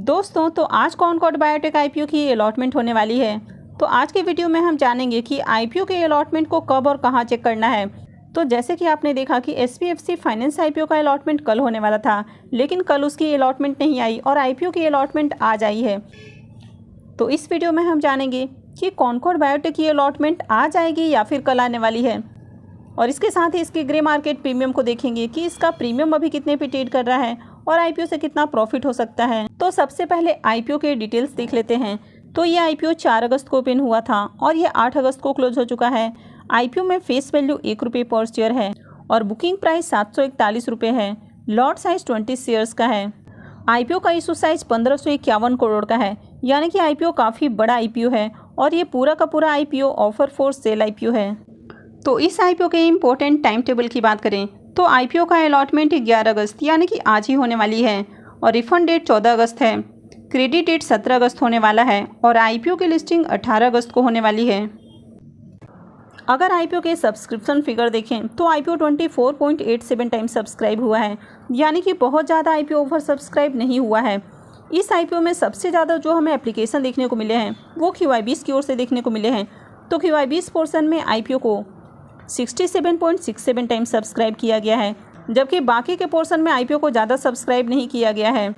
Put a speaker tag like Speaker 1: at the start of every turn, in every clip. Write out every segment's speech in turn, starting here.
Speaker 1: दोस्तों तो आज कॉनकॉर्ड बायोटेक आईपीओ की अलॉटमेंट होने वाली है। तो आज के वीडियो में हम जानेंगे कि आईपीओ के अलॉटमेंट को कब और कहां चेक करना है। तो जैसे कि आपने देखा कि एसपीएफसी फाइनेंस आईपीओ का अलॉटमेंट कल होने वाला था, लेकिन कल उसकी अलॉटमेंट नहीं आई और आईपीओ की अलॉटमेंट आज आई है। तो इस वीडियो में हम जानेंगे कि कॉनकॉर्ड बायोटेक की अलॉटमेंट आज आएगी या फिर कल आने वाली है, और इसके साथ ही इसके ग्रे मार्केट प्रीमियम को देखेंगे कि इसका प्रीमियम अभी कितने पे ट्रेड कर रहा है और आईपीओ से कितना प्रॉफिट हो सकता है। तो सबसे पहले आईपीओ के डिटेल्स देख लेते हैं। तो ये आईपीओ 4 अगस्त को ओपन हुआ था और ये 8 अगस्त को क्लोज हो चुका है। आईपीओ में फेस वैल्यू 1 रुपये पर शेयर है और बुकिंग प्राइस 741 रुपये है। लॉट साइज 20 शेयर्स का है। आईपीओ का इशू साइज 1551 करोड़ का है, यानी कि आईपीओ काफ़ी बड़ा आईपीओ है और ये पूरा का पूरा IPO offer for sale IPO है। तो इस आईपीओ के इम्पोर्टेंट टाइम टेबल की बात करें तो आईपीओ का अलॉटमेंट 11 अगस्त यानी कि आज ही होने वाली है और रिफंड डेट 14 अगस्त है। क्रेडिट डेट 17 अगस्त होने वाला है और आईपीओ की लिस्टिंग 18 अगस्त को होने वाली है। अगर आईपीओ के सब्सक्रिप्शन फिगर देखें तो आईपीओ 24.87 टाइम सब्सक्राइब हुआ है, यानी कि बहुत ज़्यादा आईपीओ ओवर सब्सक्राइब नहीं हुआ है। इस आईपीओ में सबसे ज़्यादा जो हमें एप्लीकेशन देखने को मिले हैं वो QIBs की ओर से देखने को मिले हैं। तो QIBs पोर्सन में आईपीओ को 67.67 टाइम सब्सक्राइब किया गया है, जबकि बाकी के पोर्शन में आईपीओ को ज़्यादा सब्सक्राइब नहीं किया गया है।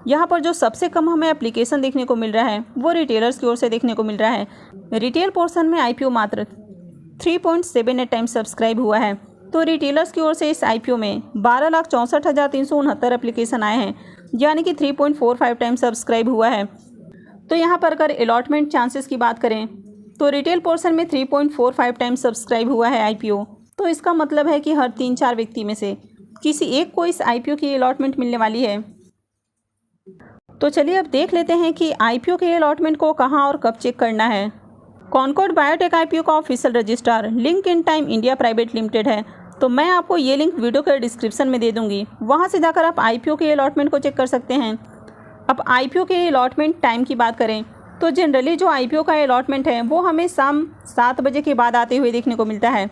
Speaker 1: यहाँ पर जो सबसे कम हमें एप्लीकेशन देखने को मिल रहा है वो रिटेलर्स की ओर से देखने को मिल रहा है। रिटेल पोर्शन में आईपीओ मात्र 3.78 टाइम सब्सक्राइब हुआ है। तो रिटेलर्स की ओर से इस आईपीओ में 12,64,369 एप्लीकेशन आए हैं, यानी कि 3.45 टाइम सब्सक्राइब हुआ है। तो यहाँ पर अगर अलॉटमेंट चांसेस की बात करें तो रिटेल पोर्शन में 3.45 टाइम सब्सक्राइब हुआ है आईपीओ। तो इसका मतलब है कि हर 3-4 व्यक्ति में से किसी एक को इस आईपीओ की अलॉटमेंट मिलने वाली है। तो चलिए अब देख लेते हैं कि आईपीओ के अलॉटमेंट को कहां और कब चेक करना है। कॉनकॉर्ड बायोटेक आईपीओ का official registrar Link In Time India private limited है। तो मैं आपको ये लिंक वीडियो के डिस्क्रिप्शन में दे दूंगी, वहाँ से जाकर आप आईपीओ के अलॉटमेंट को चेक कर सकते हैं। अब आईपीओ के अलॉटमेंट टाइम की बात करें तो जनरली जो आईपीओ का अलॉटमेंट है वो हमें शाम 7 बजे के बाद आते हुए देखने को मिलता है,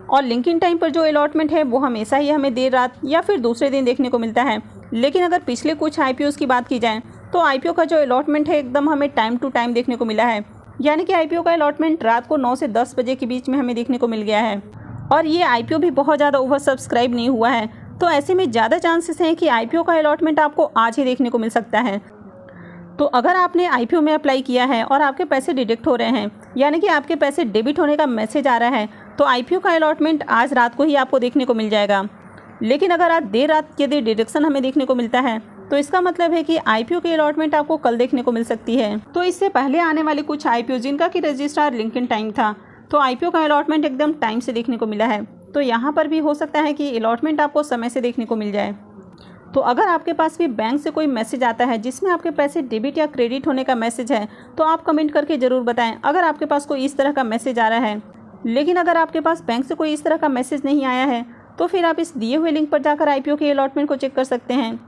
Speaker 1: और लिंकिंग टाइम पर जो अलॉटमेंट है वो हमेशा ही हमें देर रात या फिर दूसरे दिन देखने को मिलता है। लेकिन अगर पिछले कुछ आईपीओज़ की बात की जाए तो आईपीओ का जो अलॉटमेंट है एकदम हमें टाइम टू टाइम देखने को मिला है, यानी कि आईपीओ का अलॉटमेंट रात को 9 से 10 बजे के बीच में हमें देखने को मिल गया है। और ये आईपीओ भी बहुत ज़्यादा ओवर सब्सक्राइब नहीं हुआ है, तो ऐसे में ज़्यादा चांसेस हैं कि आईपीओ का अलॉटमेंट आपको आज ही देखने को मिल सकता है। तो अगर आपने आईपीओ में अप्लाई किया है और आपके पैसे डिडक्ट हो रहे हैं, यानी कि आपके पैसे डेबिट होने का मैसेज आ रहा है, तो आईपीओ का अलॉटमेंट आज रात को ही आपको देखने को मिल जाएगा। लेकिन अगर आज देर रात यदि डिडक्शन हमें देखने को मिलता है तो इसका मतलब है कि आईपीओ की अलॉटमेंट आपको कल देखने को मिल सकती है। तो इससे पहले आने वाले कुछ आईपीओ जिनका कि रजिस्ट्रार लिंक-इन टाइम था, तो आईपीओ का अलॉटमेंट एकदम टाइम से देखने को मिला है। तो यहाँ पर भी हो सकता है कि अलॉटमेंट आपको समय से देखने को मिल जाए। तो अगर आपके पास भी बैंक से कोई मैसेज आता है जिसमें आपके पैसे डेबिट या क्रेडिट होने का मैसेज है तो आप कमेंट करके ज़रूर बताएं अगर आपके पास कोई इस तरह का मैसेज आ रहा है। लेकिन अगर आपके पास बैंक से कोई इस तरह का मैसेज नहीं आया है तो फिर आप इस दिए हुए लिंक पर जाकर आईपीओ के अलॉटमेंट को चेक कर सकते हैं।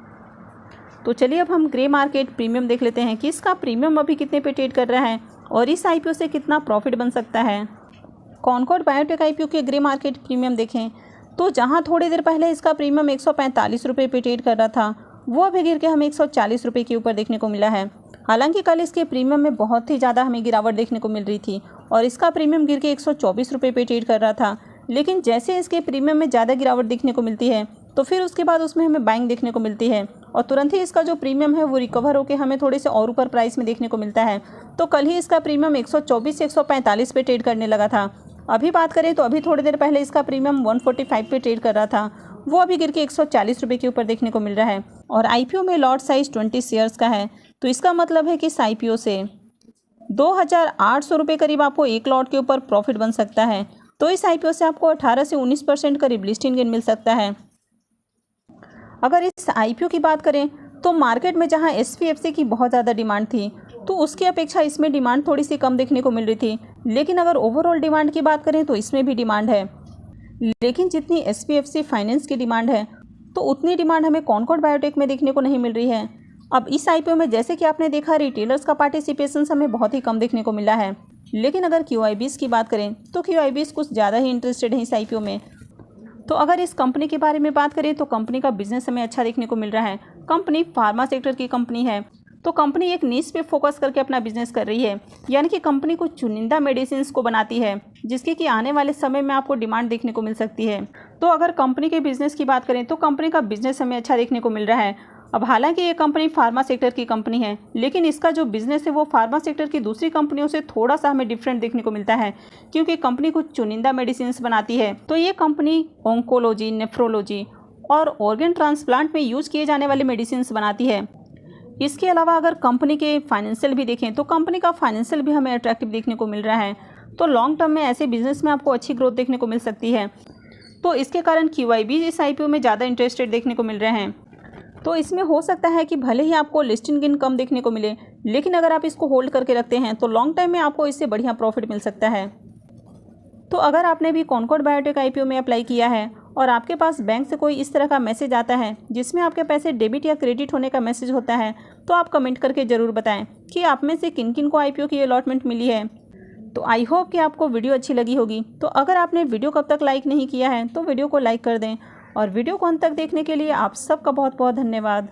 Speaker 1: तो चलिए अब हम ग्रे मार्केट प्रीमियम देख लेते हैं कि इसका प्रीमियम अभी कितने पे ट्रेड कर रहा है और इस आईपीओ से कितना प्रॉफिट बन सकता है। कॉनकॉर्ड बायोटेक आईपीओ के ग्रे मार्केट प्रीमियम देखें तो जहां थोड़ी देर पहले इसका प्रीमियम 145 रुपये पे ट्रेड कर रहा था, वो अभी गिर के हमें 140 रुपये के ऊपर देखने को मिला है। हालांकि कल इसके प्रीमियम में बहुत ही ज़्यादा हमें गिरावट देखने को मिल रही थी और इसका प्रीमियम गिर के 124 रुपये पे ट्रेड कर रहा था। लेकिन जैसे इसके प्रीमियम में ज़्यादा गिरावट देखने को मिलती है तो फिर उसके बाद उसमें हमें बाइंग देखने को मिलती है और तुरंत ही इसका जो प्रीमियम है वो रिकवर होकर हमें थोड़े से और ऊपर प्राइस में देखने को मिलता है। तो कल ही इसका प्रीमियम 124 से 145 पे ट्रेड करने लगा था। अभी बात करें तो अभी थोड़ी देर पहले इसका प्रीमियम 145 पे ट्रेड कर रहा था, वो अभी गिर के 140 रुपये के ऊपर देखने को मिल रहा है। और आईपीओ में लॉट साइज 20 शेयर्स का है। तो इसका मतलब है कि इस आईपीओ से 2,800 रुपये करीब आपको एक लॉट के ऊपर प्रॉफिट बन सकता है। तो इस आईपीओ से आपको 18 से 19% करीब लिस्टिंग गेन मिल सकता है। अगर इस आईपीओ की बात करें तो मार्केट में जहां एसपीएफसी की बहुत ज़्यादा डिमांड थी तो उसकी अपेक्षा इसमें डिमांड थोड़ी सी कम देखने को मिल रही थी। लेकिन अगर ओवरऑल डिमांड की बात करें तो इसमें भी डिमांड है, लेकिन जितनी एसपीएफसी फाइनेंस की डिमांड है तो उतनी डिमांड हमें कॉनकॉर्ड बायोटेक में देखने को नहीं मिल रही है। अब इस आईपीओ में जैसे कि आपने देखा रिटेलर्स का पार्टिसिपेशन हमें बहुत ही कम देखने को मिला है। लेकिन अगर QIBs की बात करें तो QIBs कुछ ज़्यादा ही इंटरेस्टेड है इस आईपीओ में। तो अगर इस कंपनी के बारे में बात करें तो कंपनी का बिजनेस हमें अच्छा देखने को मिल रहा है। कंपनी फार्मा सेक्टर की कंपनी है, तो कंपनी एक नीश पे फोकस करके अपना बिजनेस कर रही है, यानी कि कंपनी कुछ चुनिंदा मेडिसिन को बनाती है जिसकी कि आने वाले समय में आपको डिमांड देखने को मिल सकती है। तो अगर कंपनी के बिजनेस की बात करें तो कंपनी का बिजनेस हमें अच्छा देखने को मिल रहा है। अब हालांकि ये कंपनी फार्मा सेक्टर की कंपनी है, लेकिन इसका जो बिजनेस है वो फार्मा सेक्टर की दूसरी कंपनियों से थोड़ा सा हमें डिफरेंट देखने को मिलता है, क्योंकि कंपनी कुछ चुनिंदा मेडिसिन बनाती है। तो ये कंपनी ऑन्कोलॉजी, नेफ्रोलॉजी और ऑर्गन ट्रांसप्लांट में यूज किए जाने वाले मेडिसिन बनाती है। इसके अलावा अगर कंपनी के फाइनेंशियल भी देखें तो कंपनी का फाइनेंशियल भी हमें अट्रैक्टिव देखने को मिल रहा है। तो लॉन्ग टर्म में ऐसे बिजनेस में आपको अच्छी ग्रोथ देखने को मिल सकती है। तो इसके कारण QIB इस IPO में ज़्यादा इंटरेस्टेड देखने को मिल रहे हैं। तो इसमें हो सकता है कि भले ही आपको लिस्टिंग गेन कम देखने को मिले, लेकिन अगर आप इसको होल्ड करके रखते हैं तो लॉन्ग टाइम में आपको इससे बढ़िया प्रॉफिट मिल सकता है। तो अगर आपने भी कॉनकॉर्ड बायोटेक IPO में अप्लाई किया है और आपके पास बैंक से कोई इस तरह का मैसेज आता है जिसमें आपके पैसे डेबिट या क्रेडिट होने का मैसेज होता है, तो आप कमेंट करके ज़रूर बताएं कि आप में से किन किन को IPO की अलॉटमेंट मिली है। तो आई होप कि आपको वीडियो अच्छी लगी होगी। तो अगर आपने वीडियो कब तक लाइक नहीं किया है तो वीडियो को लाइक कर दें, और वीडियो को अंत तक देखने के लिए आप सबका बहुत बहुत धन्यवाद।